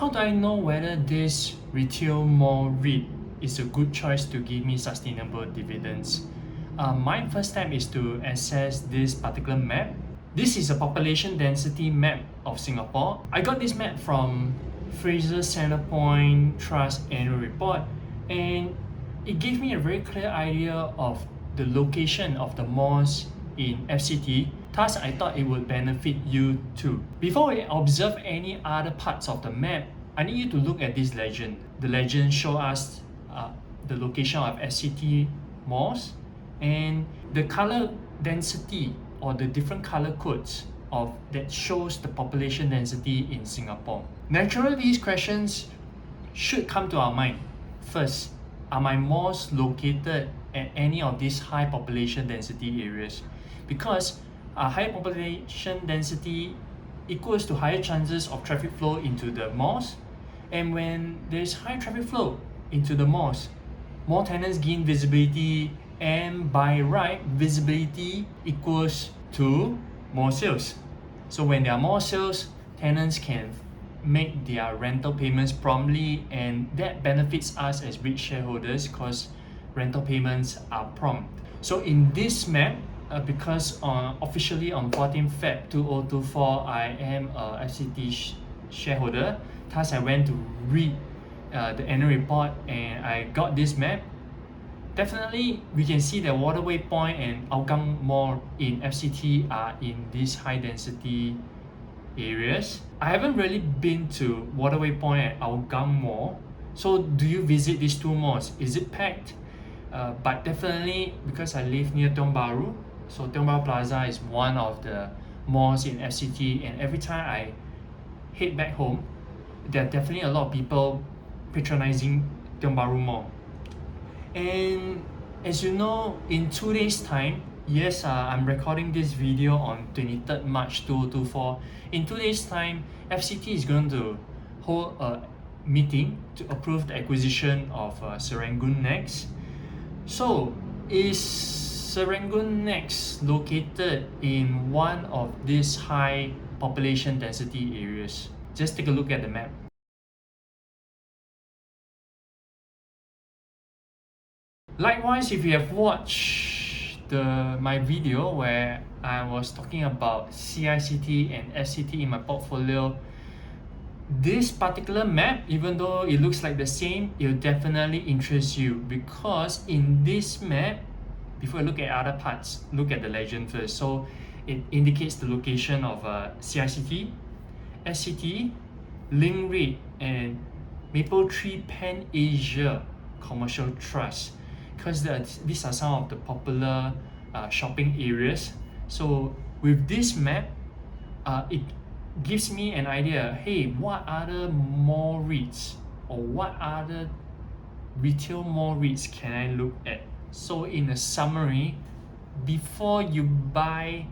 how do I know whether this retail mall REIT is a good choice to give me sustainable dividends? My first step is to access this particular map. This is a population density map of Singapore. I got this map from Frasers Centrepoint Trust annual report, and it gave me a very clear idea of the location of the malls in FCT. Thus, I thought it would benefit you too. Before we observe any other parts of the map, I need you to look at this legend. The legend shows us the location of FCT malls and the color density or the different color codes of that shows the population density in Singapore. Naturally, these questions should come to our mind. First, are my malls located at any of these high population density areas? Because a high population density equals to higher chances of traffic flow into the malls, and when there's high traffic flow into the malls, more tenants gain visibility, and by right, visibility equals to more sales. So when there are more sales, tenants can make their rental payments promptly, and that benefits us as REIT shareholders because rental payments are prompt. So in this map, because officially on 14th Feb 2024, I am a FCT shareholder. Thus, I went to read the annual report and I got this map. Definitely, we can see that Waterway Point and Hougang Mall in FCT are in these high density areas. I haven't really been to Waterway Point and Hougang Mall. So do you visit these two malls? Is it packed? But definitely, because I live near Tiong Bahru, so Tiong Bahru Plaza is one of the malls in FCT, and every time I head back home, there are definitely a lot of people patronizing Tiong Bahru Mall. And as you know, in 2 days time, yes, I'm recording this video on 23rd March 2024. In 2 days time, FCT is going to hold a meeting to approve the acquisition of Serangoon Next. So, is Serangoon Next located in one of these high population density areas? Just take a look at the map. Likewise, if you have watched my video where I was talking about CICT and FCT in my portfolio, this particular map, even though it looks like the same, it will definitely interest you, because in this map, before you look at other parts, look at the legend first. So it indicates the location of CICT, SCT, Link REIT, and Mapletree Pan Asia Commercial Trust, because these are some of the popular shopping areas. So with this map, it gives me an idea, hey, what other mall REITs or what other retail mall REITs can I look at? So in a summary, before you buy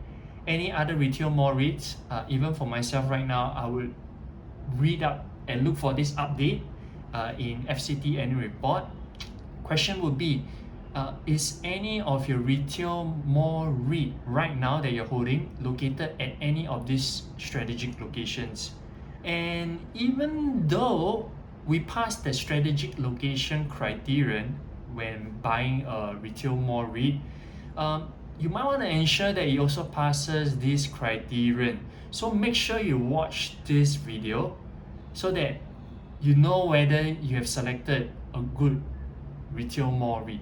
any other retail mall REITs, even for myself right now, I would read up and look for this update in FCT annual report. Question would be, is any of your retail mall REIT right now that you're holding located at any of these strategic locations? And even though we pass the strategic location criterion when buying a retail mall REIT, you might want to ensure that it also passes this criterion. So make sure you watch this video so that you know whether you have selected a good retail mall REIT.